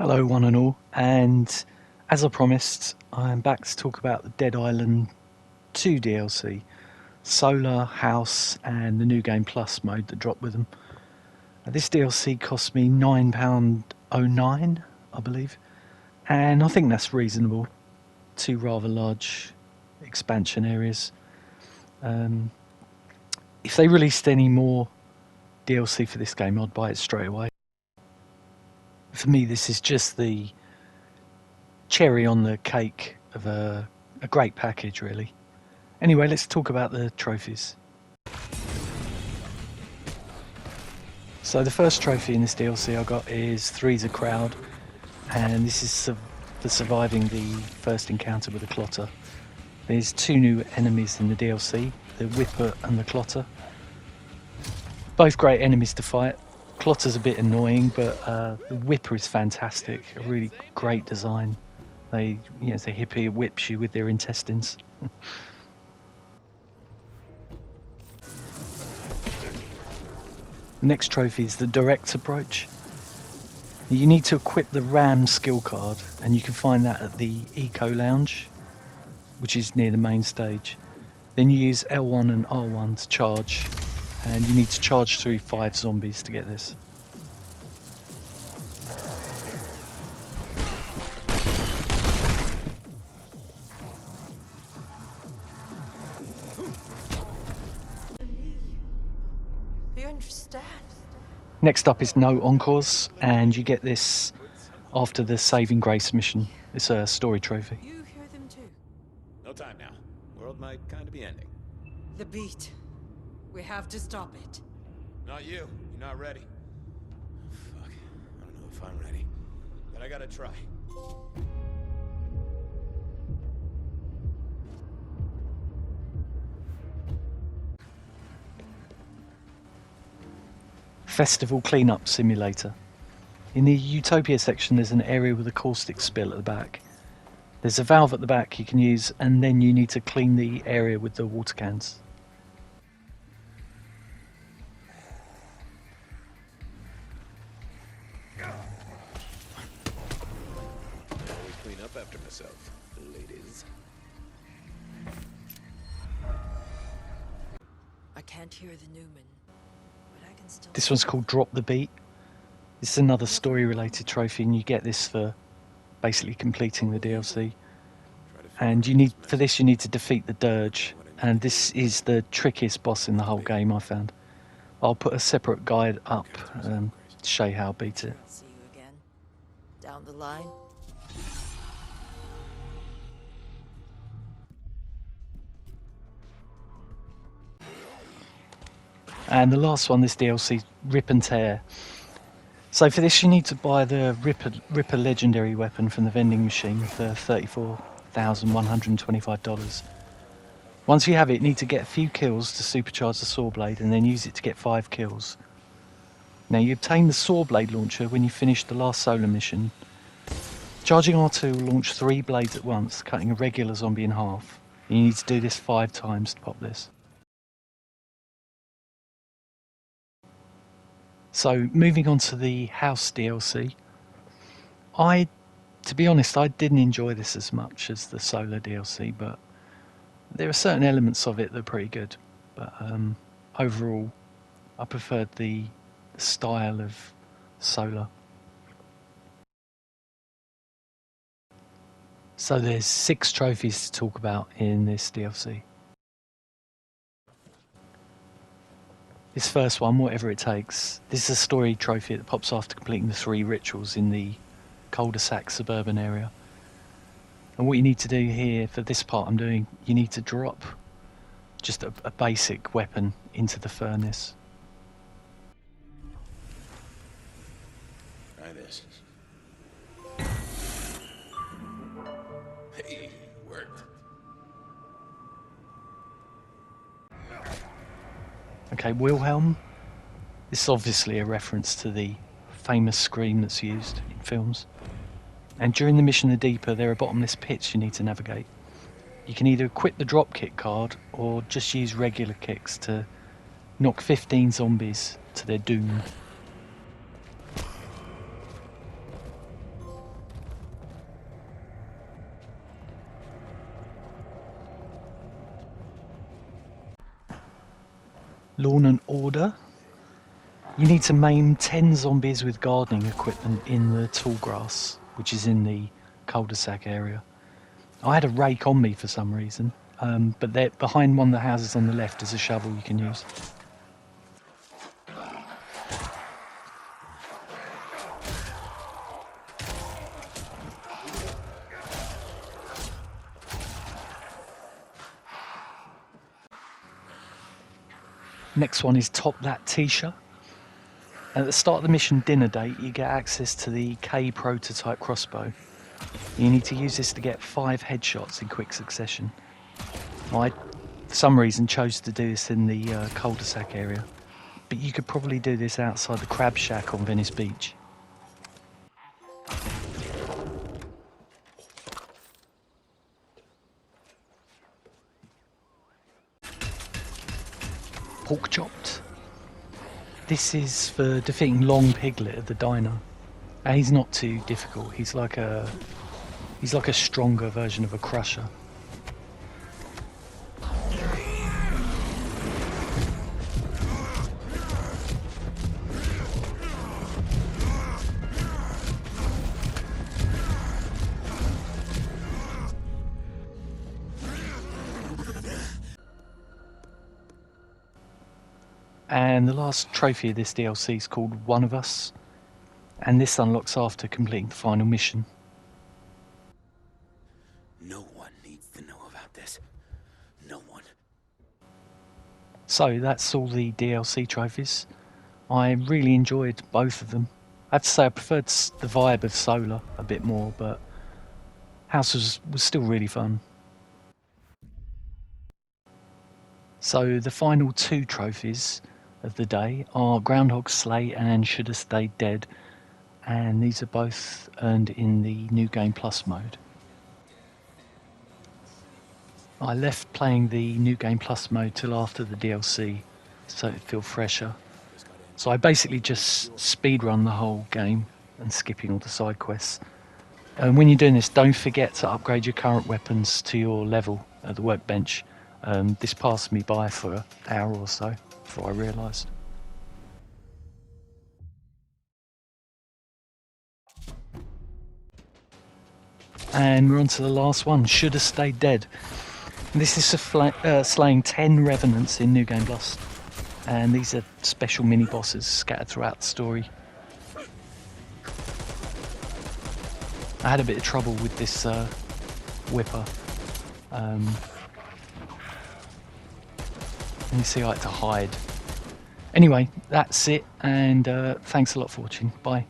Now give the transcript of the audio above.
Hello one and all, and as I promised, I'm back to talk about the Dead Island 2 DLC, Sola, House and the New Game Plus mode that dropped with them. This DLC cost me £9.09, I believe, and I think that's reasonable. Two rather large expansion areas. If they released any more DLC for this game, I'd buy it straight away. For me, this is just the cherry on the cake of a great package, really. Anyway, let's talk about the trophies. So the first trophy in this DLC I got is Three's a Crowd, and this is for surviving the first encounter with the Clotter. There's two new enemies in the DLC, the Whipper and the Clotter. Both great enemies to fight. Clotter's a bit annoying, but the Whipper is fantastic, a really great design. They, the hippie whips you with their intestines. The next trophy is the Direct Approach. You need to equip the Ram skill card, and you can find that at the Eco Lounge, which is near the main stage. Then you use L1 and R1 to charge, and you need to charge through 5 zombies to get this. Next up is No Encores, and you get this after the Saving Grace mission. It's a story trophy. You hear them too? No time now. World might kind of be ending. The beat. We have to stop it. Not you. You're not ready. Fuck. I don't know if I'm ready. But I gotta try. Festival Cleanup Simulator. In the Utopia section there's an area with a caustic spill at the back. There's a valve at the back you can use, and then you need to clean the area with the water cans. I always clean up after myself, ladies. I can't hear the Newman. This one's called Drop the Beat. This is another story-related trophy, and you get this for basically completing the DLC. And you need to defeat the Dirge, and this is the trickiest boss in the whole game, I found. I'll put a separate guide up to show you how to beat it. See you again. Down the line. And the last one, this DLC, Rip and Tear. So for this you need to buy the Ripper legendary weapon from the vending machine for $34,125. Once you have it, you need to get a few kills to supercharge the saw blade, and then use it to get 5 kills. Now you obtain the saw blade launcher when you finish the last Sola mission. Charging R2 will launch 3 blades at once, cutting a regular zombie in half. You need to do this 5 times to pop this. So moving on to the House DLC, to be honest, I didn't enjoy this as much as the Sola DLC, but there are certain elements of it that are pretty good. But overall, I preferred the style of Sola. So there's 6 trophies to talk about in this DLC. This first one, Whatever It Takes, this is a story trophy that pops after completing the 3 rituals in the cul-de-sac suburban area. And what you need to do here, for this part I'm doing, you need to drop just a basic weapon into the furnace. Try this. Hey, worked. Okay, Wilhelm. This is obviously a reference to the famous scream that's used in films. And during the mission The Deeper, there are bottomless pits you need to navigate. You can either equip the drop kick card or just use regular kicks to knock 15 zombies to their doom. Lawn and Order. You need to maim 10 zombies with gardening equipment in the tall grass, which is in the cul-de-sac area. I had a rake on me for some reason, but they're behind one of the houses on the left is a shovel you can use. Next one is Top That T-shirt. At the start of the mission dinner date, you get access to the K prototype crossbow. You need to use this to get 5 headshots in quick succession. I, for some reason, chose to do this in the cul-de-sac area, but you could probably do this outside the crab shack on Venice Beach. Pork chopped. This is for defeating Long Piglet at the diner. And he's not too difficult. He's like a stronger version of a crusher. And the last trophy of this DLC is called One of Us, and this unlocks after completing the final mission. No one needs to know about this. No one. So that's all the DLC trophies. I really enjoyed both of them. I have to say I preferred the vibe of Sola a bit more, but House was still really fun. So the final 2 trophies of the day are Groundhog Slay and Should Have Stayed Dead, and these are both earned in the New Game Plus mode. I left playing the New Game Plus mode till after the DLC, so it'd feel fresher. So I basically just speedrun the whole game and skipping all the side quests. And when you're doing this, don't forget to upgrade your current weapons to your level at the workbench. This passed me by for an hour or so before I realised. And we're on to the last one, Should Have Stayed Dead. This is for slaying 10 revenants in New Game Plus. And these are special mini-bosses scattered throughout the story. I had a bit of trouble with this whipper. You see I had to hide. Anyway, that's it, and thanks a lot for watching. Bye.